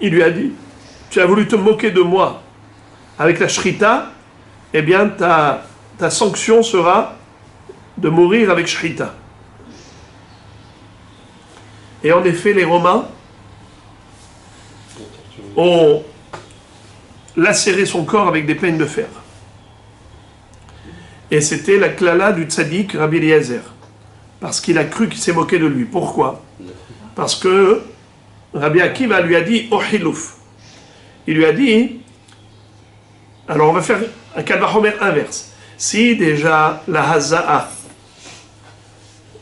Speaker 1: Il lui a dit, tu as voulu te moquer de moi avec la shrita, eh bien ta sanction sera de mourir avec shrita. Et en effet, les Romains ont lacéré son corps avec des peines de fer. Et c'était la klala du tzaddik Rabbi Eliezer. Parce qu'il a cru qu'il s'est moqué de lui. Pourquoi? Parce que Rabbi Akiva lui a dit Ohilouf. Il lui a dit, alors on va faire un kalvachomer inverse. Si déjà la haza'a,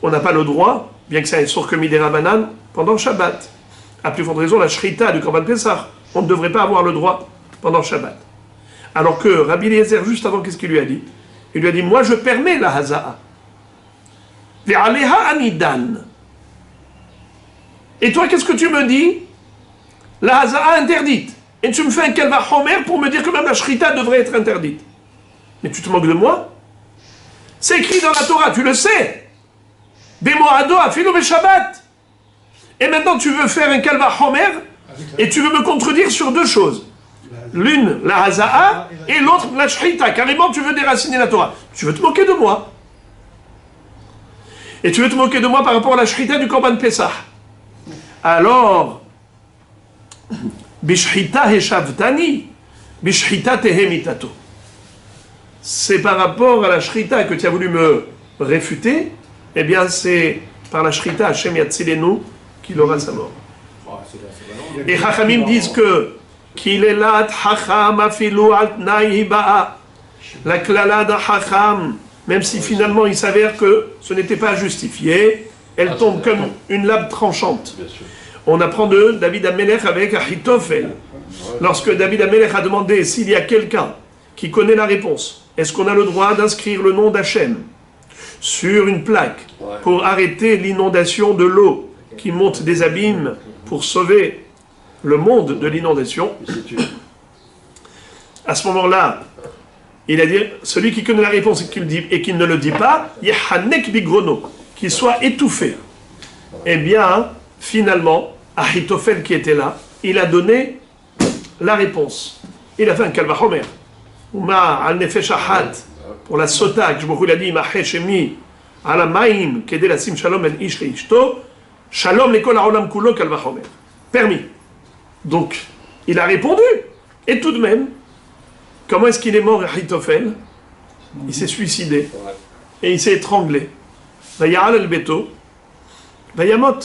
Speaker 1: on n'a pas le droit, bien que ça ait surkemi des rabanan, pendant Shabbat. À plus forte raison, la shrita du Korban Pesach, on ne devrait pas avoir le droit pendant Shabbat. Alors que Rabbi Eliezer, juste avant, qu'est-ce qu'il lui a dit? Il lui a dit, moi je permets la haza'a. Ve'aleha anidan. Et toi, qu'est-ce que tu me dis? La haza'a interdite. Et tu me fais un kalva homer pour me dire que même la shrita devrait être interdite. Mais tu te moques de moi? C'est écrit dans la Torah, tu le sais. Bemoado afilo beShabbat. Et maintenant tu veux faire un kalva homer et tu veux me contredire sur deux choses. L'une, la haza'a, et l'autre, la shrita. Carrément, tu veux déraciner la Torah. Tu veux te moquer de moi. Et tu veux te moquer de moi par rapport à la shrita du Korban Pesach. Alors, Bishchita heshavtani, Bishchita tehemitato. C'est par rapport à la shrita que tu as voulu me réfuter, eh bien c'est par la shrita Hashem Yatzilenu qu'il aura sa mort. Et Chachamim disent que Kilelat Hacham afilu al tnai ba'a. La klala d'un Hacham, même si finalement il s'avère que ce n'était pas justifié, elle tombe comme une lame tranchante. On apprend de David Amelech avec Ahitophel. Lorsque David Amelech a demandé s'il y a quelqu'un qui connaît la réponse, est-ce qu'on a le droit d'inscrire le nom d'Hachem sur une plaque pour arrêter l'inondation de l'eau qui monte des abîmes pour sauver le monde de l'inondation? À ce moment-là, il a dit, celui qui connaît la réponse et qui ne le dit pas, Yehanek bigrono, qu'il soit étouffé. Eh bien, finalement, Ahitophel qui était là, il a donné la réponse. Il a fait un kalvachomer. Uma al nefesh ahad, pour la sota, que je me dit, Mahe shemi, ala maim, kede la sim shalom el ish ishto, shalom lekol haolam kulo kalvachomer. Permis. Donc, il a répondu. Et tout de même, comment est-ce qu'il est mort, Ahitophel? Il s'est suicidé. Et il s'est étranglé. Vaya'al el beto, vayamot.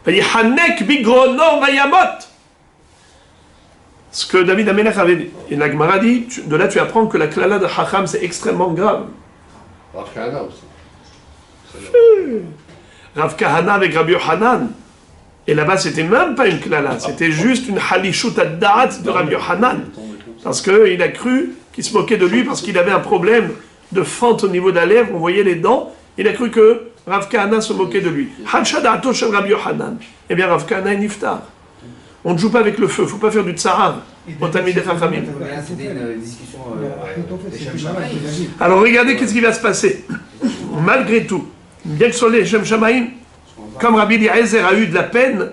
Speaker 1: Vayahanek bigrono vayamot. Ce que David Amelech avait dit. Et la Gemara dit, de là tu apprends que la klala de Hacham c'est extrêmement grave.
Speaker 4: Rav Kahana aussi.
Speaker 1: Rav Kahana avec Rabbi Yohanan. Et là-bas, c'était même pas une klala, c'était juste une halishut ad-da'at de Rabbi Yohanan. Parce qu'il a cru qu'il se moquait de lui parce qu'il avait un problème de fente au niveau de la lèvre, on voyait les dents. Il a cru que Rav Kahana se moquait de lui. Hadshada'ato shel Rabbi Yohanan. Eh bien, Rav Kahana est niftar. On ne joue pas avec le feu, il ne faut pas faire du tsahar au Talmidei Chachamim.
Speaker 5: C'était une discussion.
Speaker 1: Alors regardez qu'est-ce qui va se passer. Malgré tout, bien que ce soit les Shem Shamaim, comme Rabbi Eliezer a eu de la peine,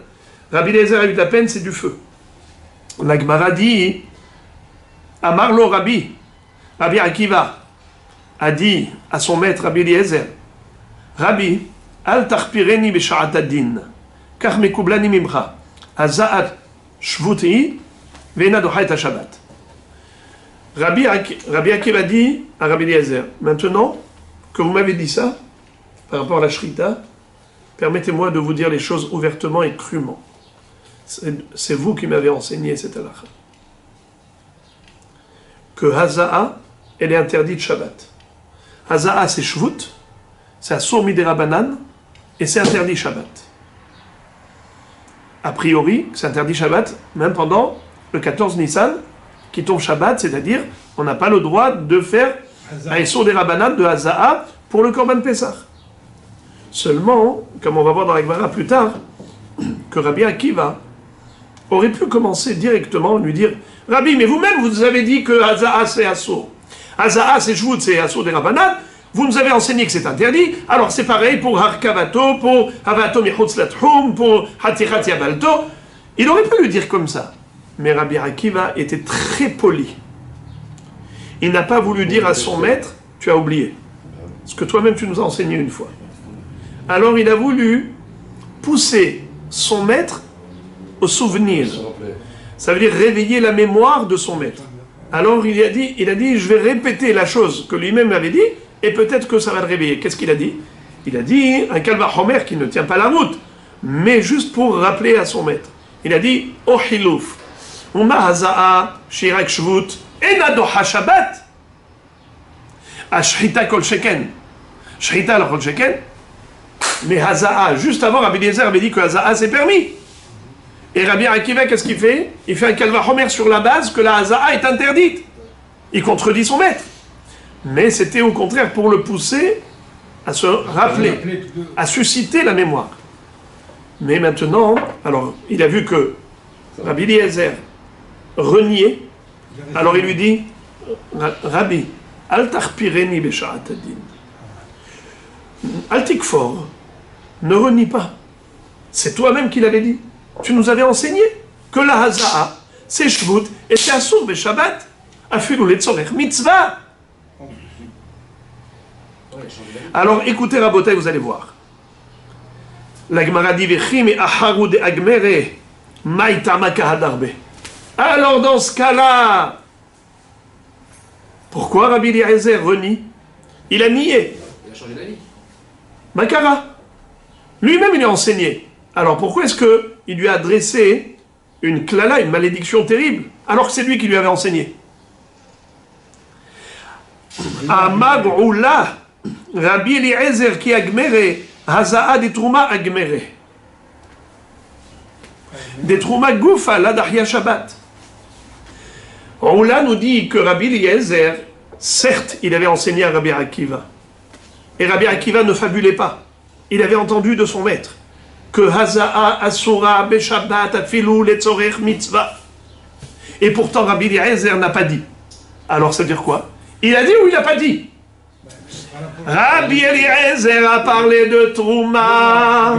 Speaker 1: Rabbi Eliezer a eu de la peine, c'est du feu. La Gemara dit, Amarlo Rabbi, Rabbi Akiva a dit à son maître Rabbi Eliezer, Rabbi, al tarpireni b'sha'at ad-din, kach mekublani mimcha, aza'at shvuti, ve'ena docha et ha-shabbat. Rabbi Akiva dit à Rabbi Eliezer, maintenant que vous m'avez dit ça, par rapport à la shrita, permettez-moi de vous dire les choses ouvertement et crûment. C'est vous qui m'avez enseigné cette halakha. Que Haza'a, elle est interdite Shabbat. Haza'a, c'est Shvut, c'est Asur Midera Banan, et c'est interdit Shabbat. A priori, c'est interdit Shabbat, même pendant le 14 Nissan, qui tombe Shabbat, c'est-à-dire, on n'a pas le droit de faire Asur Midera Banan de Haza'a pour le Korban Pessah. Seulement, comme on va voir dans la Gemara plus tard, que Rabbi Akiva aurait pu commencer directement à lui dire « Rabbi, mais vous-même, vous avez dit que Haza'a c'est Asur. Haza'a c'est Shvut, c'est Asur des Rabbanan. Vous nous avez enseigné que c'est interdit. Alors c'est pareil pour Harkavato, pour Havato Michutz Latchum, pour Hatichat Yabalto. » Il aurait pu lui dire comme ça. Mais Rabbi Akiva était très poli. Il n'a pas voulu dire à son maître « Tu as oublié. Ce que toi-même tu nous as enseigné une fois. » Alors il a voulu pousser son maître au souvenir. Ça veut dire réveiller la mémoire de son maître. Alors il a dit, je vais répéter la chose que lui-même avait dit, et peut-être que ça va le réveiller. Qu'est-ce qu'il a dit? Il a dit un kalvachomer qui ne tient pas la route, mais juste pour rappeler à son maître. Il a dit, O hilouf, Uma haza'a shirak shvut, enadoha shabbat, ashrita kol sheken. Shrita la kol sheken. Mais Haza'a, juste avant, Rabbi Eliezer avait dit que Haza'a c'est permis. Et Rabbi Akiva, qu'est-ce qu'il fait? Il fait un kalvachomer sur la base que la Haza'a est interdite. Il contredit son maître. Mais c'était au contraire pour le pousser à se rappeler, à susciter la mémoire. Mais maintenant, alors il a vu que Rabbi Eliezer reniait, alors il lui dit, Rabbi, al tarpireni b'sha'at ad-din. Al tikfor, ne renie pas. C'est toi-même qui l'avais dit. Tu nous avais enseigné que la Haza'a, c'est Shvut, et c'est Asur be Shabbat, afilu letzorech mitzvah. Alors écoutez Rabotai, vous allez voir. La Gemara dit Vechim et Aharu de Agmere, Maïtama Kahadarbe. Alors dans ce cas-là, pourquoi Rabbi Eliezer renie? Il a nié.
Speaker 5: Il a changé d'avis.
Speaker 1: Makara. Lui-même, il est enseigné. Alors, pourquoi est-ce qu'il lui a adressé une klala, une malédiction terrible, alors que c'est lui qui lui avait enseigné. Amag'oula, Rabbi Eliezer qui agmere, Haza'a des Trouma agmere. Des Trouma goufa, la Dahya Shabbat. Oula nous dit que Rabbi Eliezer, certes, il avait enseigné à Rabbi Akiva. Et Rabbi Akiva ne fabulait pas. Il avait entendu de son maître que Haza'a Asura Beshabbat Afilu Letzorech Mitzvah. Et pourtant Rabbi Eliezer n'a pas dit. Alors ça veut dire quoi? Il a dit ou il n'a pas dit? Rabbi Eliezer a parlé de Trouma.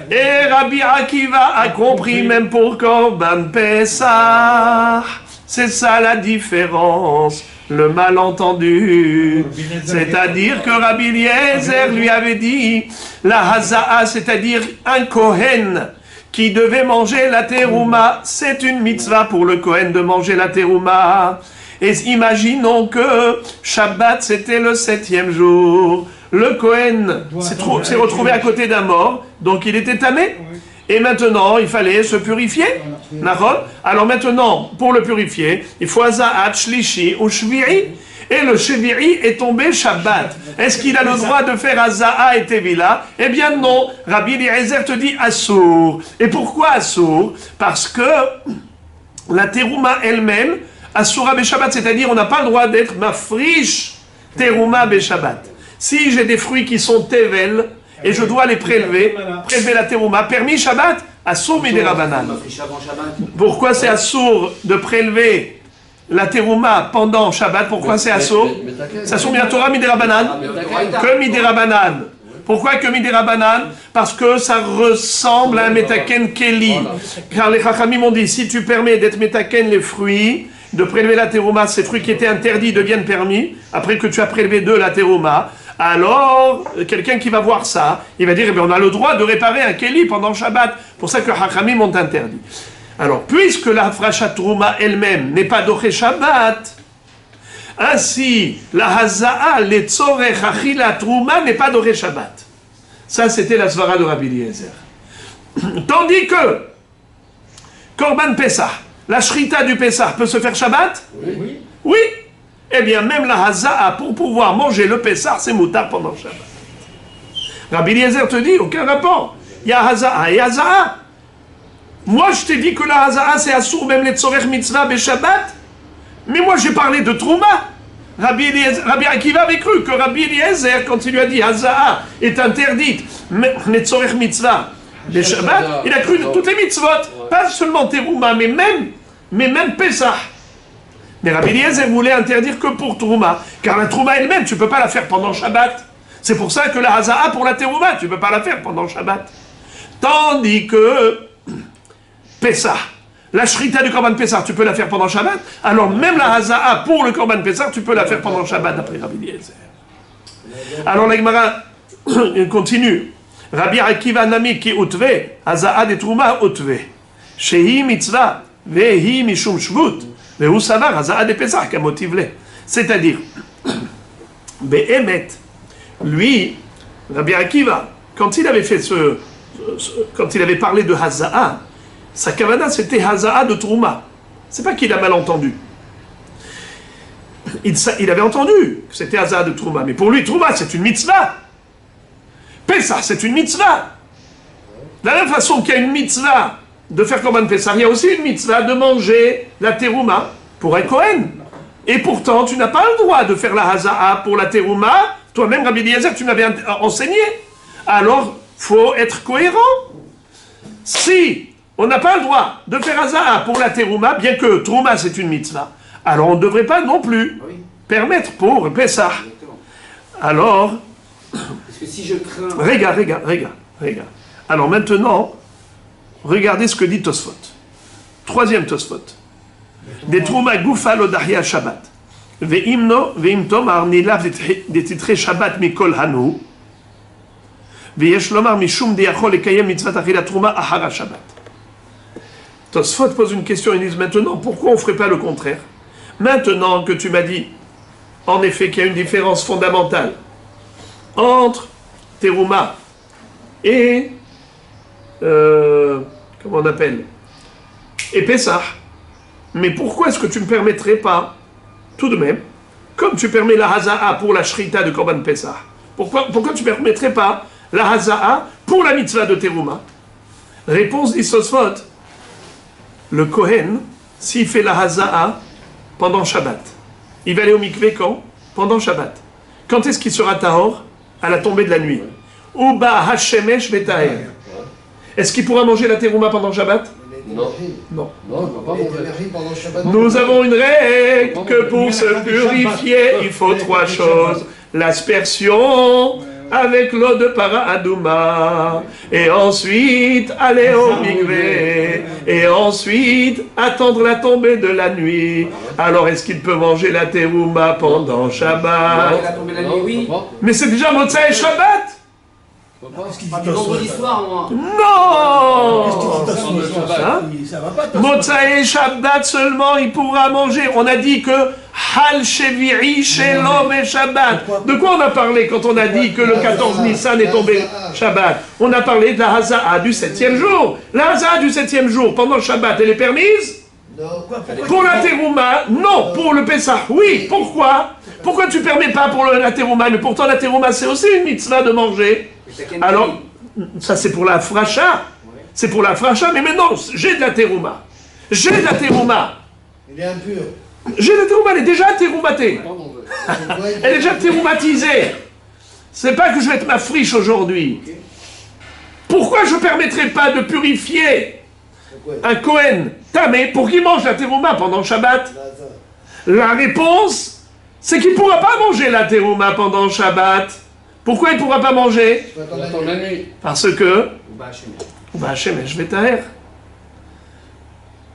Speaker 1: Et Rabbi Akiva a compris même pour Korban Pesach. C'est ça la différence. Le malentendu, c'est-à-dire que Rabbi Eliezer lui avait dit la haza'a, c'est-à-dire un Kohen qui devait manger la terouma, c'est une mitzvah pour le Kohen de manger la terouma. Et imaginons que Shabbat c'était le 7e jour. Le Kohen s'est retrouvé à côté d'un mort, donc il était tamé. Et maintenant, il fallait se purifier. Alors maintenant, pour le purifier, il faut Haza'at, Shlishi ou Shvi'i. Et le Shvi'i est tombé Shabbat. Est-ce qu'il a le droit de faire Haza'a et Tevila? Eh bien non. Rabbi Eliezer te dit Assour. Et pourquoi Assour? Parce que la Terouma elle-même, Assoura Beshabbat, c'est-à-dire on n'a pas le droit d'être mafrish Terouma Beshabbat. Si j'ai des fruits qui sont Tevel, et je dois les prélever la terouma, permis Shabbat, assour midirabanan. Pourquoi c'est assour de prélever la terouma pendant Shabbat? Pourquoi c'est assour? C'est assour minatora midirabanan. Que midirabanan. Pourquoi que midirabanan? Parce que ça ressemble à un metaken keli. Car les chachamim ont dit, si tu permets d'être metaken les fruits, de prélever la terouma, ces fruits qui étaient interdits deviennent permis, après que tu as prélevé de la terouma, alors, quelqu'un qui va voir ça, il va dire, eh bien, on a le droit de réparer un keli pendant Shabbat. Pour ça que Hachamim ont interdit. Alors, puisque la Frachat Trouma elle-même n'est pas d'Oché Shabbat, ainsi, la Haza'a, les Tzorech, Achila Trouma n'est pas d'Oché Shabbat. Ça, c'était la Svara de Rabbi Eliezer. Tandis que, Korban Pesach, la Shrita du Pesach peut se faire Shabbat? Oui. Oui. Eh bien, même la Haza'a, pour pouvoir manger le Pessah, c'est moutard pendant Shabbat. Rabbi Eliezer te dit, aucun rapport. Il y a Haza'a et Haza'a. Moi, je t'ai dit que la Haza'a, c'est Assour, même les Tzorech Mitzvah et Shabbat. Mais moi, j'ai parlé de Trouma. Rabbi Akiva avait cru que Rabbi Eliezer, quand il lui a dit Haza'a est interdite, les Tzorech Mitzvah et Shabbat, il a cru de toutes les mitzvot. Pas seulement Terouma, mais même Pessah. Mais Rabbi Eliezer voulait interdire que pour Trouma, car la Trouma elle-même, tu ne peux pas la faire pendant Shabbat. C'est pour ça que la Haza'a pour la Terouma, tu ne peux pas la faire pendant Shabbat. Tandis que Pessah, la Shrita du Korban Pessah, tu peux la faire pendant Shabbat, alors même la Haza'a pour le Korban Pessah, tu peux la faire pendant Shabbat, d'après Rabbi Eliezer. Alors la Gemara continue. Rabbi Akiva Nami ki utve, Haza'a de Trouma utve. Shehi mitzvah, vehi mishum shvut. C'est-à-dire, Behemet, lui, Rabbi Akiva, quand il avait fait quand il avait parlé de Haza'a, sa kavana c'était Haza'a de Trouma. C'est pas qu'il a mal entendu. Il avait entendu que c'était Haza'a de Trouma, mais pour lui, Trouma c'est une mitzvah. Pesach c'est une mitzvah. De la même façon qu'il y a une mitzvah de faire Korban Pesach, il y a aussi une mitzvah de manger la terouma pour un Kohen. Et pourtant, tu n'as pas le droit de faire la Haza'a pour la terouma. Toi-même, Rabbi Eliezer, tu m'avais enseigné. Alors, faut être cohérent. Si on n'a pas le droit de faire Haza'a pour la terouma, bien que Trouma c'est une mitzvah, alors on ne devrait pas non plus permettre pour Pesach. Alors,
Speaker 5: parce que si je crains...
Speaker 1: Regarde. Alors maintenant, regardez ce que dit Tosfot. Troisième Tosfot. Des Trouma Goufa Lodahia Shabbat. Ve'imno, ve'imtomar nilav de titre Shabbat mikol hanu. Ve'yesh lomar mishum deyachol ekayem mitzvat achila Trouma ahara Shabbat. Tosfot pose une question, ils disent maintenant, pourquoi on ne ferait pas le contraire? Maintenant que tu m'as dit, en effet, qu'il y a une différence fondamentale entre Terouma et comment on appelle et Pessah. Mais pourquoi est-ce que tu ne permettrais pas, tout de même, comme tu permets la Haza'a pour la Shrita de Korban Pessah, pourquoi tu ne permettrais pas la Haza'a pour la mitzvah de Teruma? Réponse d'Isosfot. Le Kohen, s'il fait la Haza'a pendant Shabbat, il va aller au mikvé quand? Pendant Shabbat. Quand est-ce qu'il sera tahor? À la tombée de la nuit. Uba Hashemesh Betaher. Est-ce qu'il pourra manger la Teruma pendant Shabbat?
Speaker 4: Non.
Speaker 1: Non.
Speaker 4: Non, il ne va pas manger.
Speaker 3: Pendant Shabbat.
Speaker 1: Nous avons une règle que pour se purifier, il faut trois choses. L'aspersion avec l'eau de Para-Adouma, et ensuite aller au mikvé, et ensuite attendre la tombée de la nuit. Alors est-ce qu'il peut manger la terouma pendant
Speaker 5: Avec
Speaker 1: Shabbat?
Speaker 5: la tombée de la nuit, oui.
Speaker 1: Mais c'est déjà Motsai et Shabbat.
Speaker 5: Pas du vendredi soir, moi.
Speaker 1: Non. Hein?
Speaker 2: Ça va pas,
Speaker 1: Motsai et Shabbat seulement, il pourra manger. On a dit que Hal Shevi'i Shelom et Shabbat. De quoi on a parlé quand on a dit que le 14 Nissan est tombé Shabbat? On a parlé de la Haza'a du 7e jour. La Haza'a du 7e jour, pendant le Shabbat, elle est permise?
Speaker 3: Non.
Speaker 1: Pour la Terouma, non. Pour le Pessah, oui. Pourquoi? Pourquoi tu permets pas pour la Terouma? Mais pourtant la Terouma, c'est aussi une mitzvah de manger. Alors, ça c'est pour la Fracha. C'est pour la Fracha, mais maintenant, j'ai de la Terouma. J'ai de la Terouma.
Speaker 3: Il est impur.
Speaker 1: J'ai la terouma, elle est déjà teroumatée. Elle est déjà teroumatisée. C'est pas que je vais être ma friche aujourd'hui. Pourquoi je ne permettrai pas de purifier un Kohen tamé pour qu'il mange la terouma pendant le Shabbat? La réponse, c'est qu'il ne pourra pas manger la terouma pendant le Shabbat. Pourquoi il ne pourra pas manger?
Speaker 4: Attends la nuit.
Speaker 1: Parce que
Speaker 5: Ou bah,
Speaker 1: je vais taire.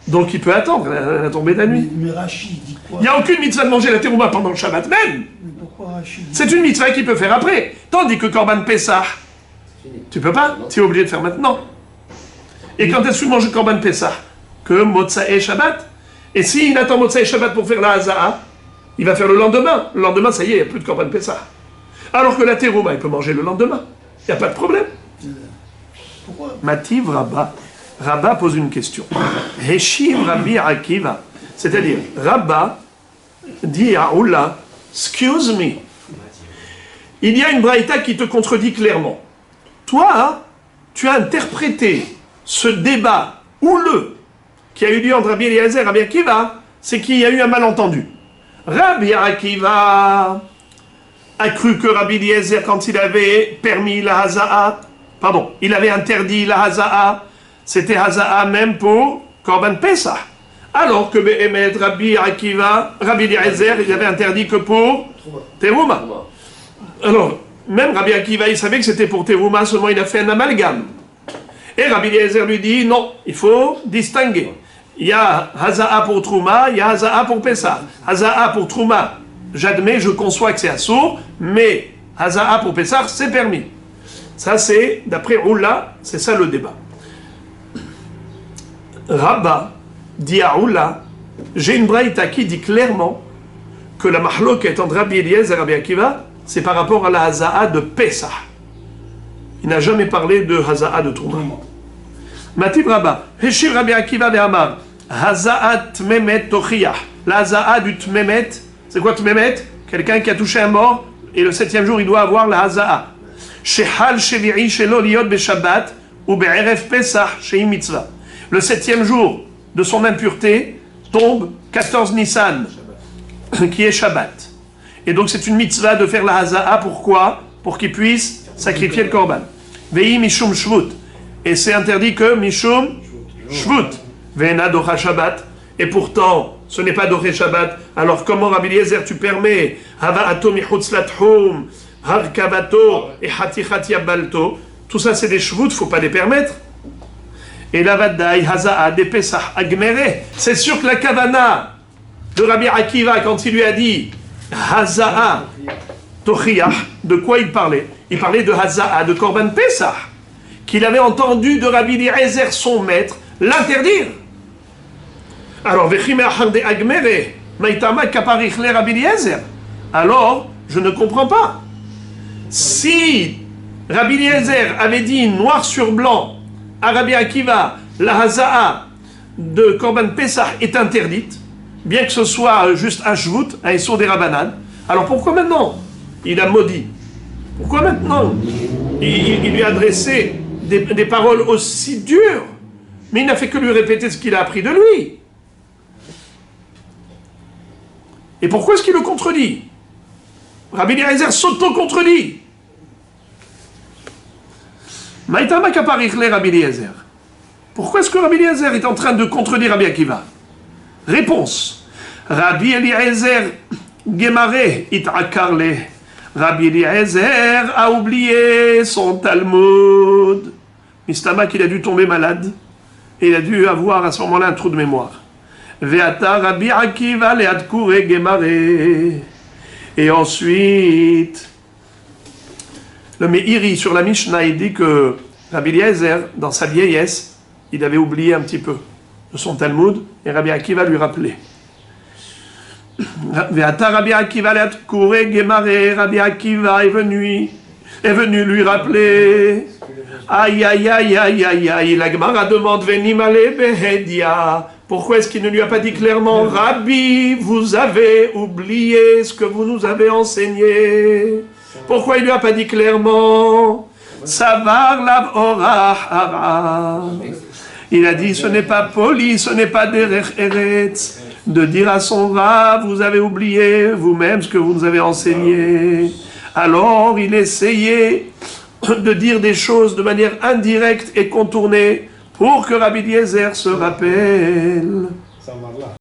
Speaker 1: Donc il peut attendre la tombée de la nuit.
Speaker 2: Mais Rachid dit quoi?
Speaker 1: Il n'y a aucune mitzvah de manger la terouma pendant le Shabbat même.
Speaker 2: Mais pourquoi Rachid dit
Speaker 1: C'est une mitzvah qu'il peut faire après. Tandis que Korban Pessah, tu peux pas. Tu es obligé de faire maintenant. Et quand est-ce que tu manges le Korban Pessah? Que Motsai Shabbat. Et s'il attend Motsai Shabbat pour faire la Haza'a, il va faire le lendemain. Le lendemain, ça y est, il n'y a plus de Korban Pessah. Alors que la terouma, il peut manger le lendemain. Il n'y a pas de problème.
Speaker 2: Pourquoi?
Speaker 1: Mativ Rabba. Rabba pose une question. Heshiv Rabbi Akiva. C'est-à-dire, Rabba dit à Oula, excuse me. Il y a une braïta qui te contredit clairement. Toi, tu as interprété ce débat houleux qui a eu lieu entre Rabbi Eliezer et Rabbi Akiva, c'est qu'il y a eu un malentendu. Rabbi Akiva a cru que Rabbi Eliezer, quand il avait permis la Haza'a, il avait interdit la Haza'a, c'était Haza'a même pour Korban Pessah. Alors que Behemet, Rabbi Eliezer, il avait interdit que pour Terouma. Alors, même Rabbi Akiva, il savait que c'était pour Terouma, seulement il a fait un amalgame. Et Rabbi Eliezer lui dit, non, il faut distinguer. Il y a Haza'a pour Trouma, il y a Haza'a pour Pessah. Haza'a pour Trouma, j'admets, je conçois que c'est assourd, mais Haza'a pour Pessah, c'est permis. Ça, c'est, d'après Oula, c'est ça le débat. Rabba dit à Oula, j'ai une braïta qui dit clairement que la mahloket entre Rabbi Eliezer et Rabbi Akiva, c'est par rapport à la Haza'a de Pessah. Il n'a jamais parlé de Haza'a de Trouma. Matib Rabba, Heshiv Rabbi Akiva ve'amar, Haza'a tmemet tochiyah. La Haza'a du tmemet, c'est quoi tmemet? Quelqu'un qui a touché un mort, et le 7e jour, il doit avoir la Haza'a. Shehal shevi'i shelo liyot beShabbat, ou be'erev Pesach, shehi mitzvah. Le 7e jour de son impureté tombe 14 Nissan, qui est Shabbat. Et donc c'est une mitzvah de faire la Haza'a, pourquoi? Pour qu'il puisse sacrifier le korban. Ve'i mishum shvut. Et c'est interdit que mishum shvut. Ve'ena docha Shabbat. Et pourtant, ce n'est pas doché Shabbat. Alors comment, Rabbi Eliezer, tu permets Hava'ato michutz latchum, harkavato et hatichat yabalto? Tout ça, c'est des shvut, faut pas les permettre. Et la Vadaï, Haza'a, des Pesach, Agmere. C'est sûr que la Kavana de Rabbi Akiva, quand il lui a dit Haza'a, Tochiyah, de quoi il parlait? Il parlait de Haza'a, de Korban Pesach, qu'il avait entendu de Rabbi Eliezer, son maître, l'interdire. Alors, alors, je ne comprends pas. Si Rabbi Eliezer avait dit noir sur blanc à Rabbi Akiva, la Haza'a de Korban Pessah est interdite, bien que ce soit juste un shvut, un Issur des Rabbanan. Alors pourquoi maintenant il a maudit? Pourquoi maintenant il lui a adressé des paroles aussi dures? Mais il n'a fait que lui répéter ce qu'il a appris de lui. Et pourquoi est-ce qu'il le contredit? Rabbi Eliezer s'auto-contredit. Maïtama kaparichle Rabbi Eliezer. Pourquoi est-ce que Rabbi Eliezer est en train de contredire Rabbi Akiva? Réponse. Rabbi Eliezer Gemare it'akarle. Rabbi Eliezer a oublié son Talmud. Mistama qu'il a dû tomber malade. Et il a dû avoir à ce moment-là un trou de mémoire. Ve'ata Rabbi Akiva le'adkure Gemare. Et ensuite, le Meiri sur la Mishnah, il dit que Rabbi Eliezer, dans sa vieillesse, il avait oublié un petit peu de son Talmud, et Rabbi Akiva lui rappelait. Ve'ata Rabbi Akiva le'adkure Gemare. Rabbi Akiva est venu lui rappeler. Aïe, aïe, aïe, aïe, aïe, aïe, la Gemara demande Venimale Behedia. Pourquoi est-ce qu'il ne lui a pas dit clairement, Rabbi, vous avez oublié ce que vous nous avez enseigné? Pourquoi il ne lui a pas dit clairement, Savar lav orah hara? Il a dit, ce n'est pas poli, ce n'est pas derech eretz, de dire à son Rav, vous avez oublié vous-même ce que vous nous avez enseigné. Alors il essayait de dire des choses de manière indirecte et contournée pour que Rabbi Eliezer se rappelle.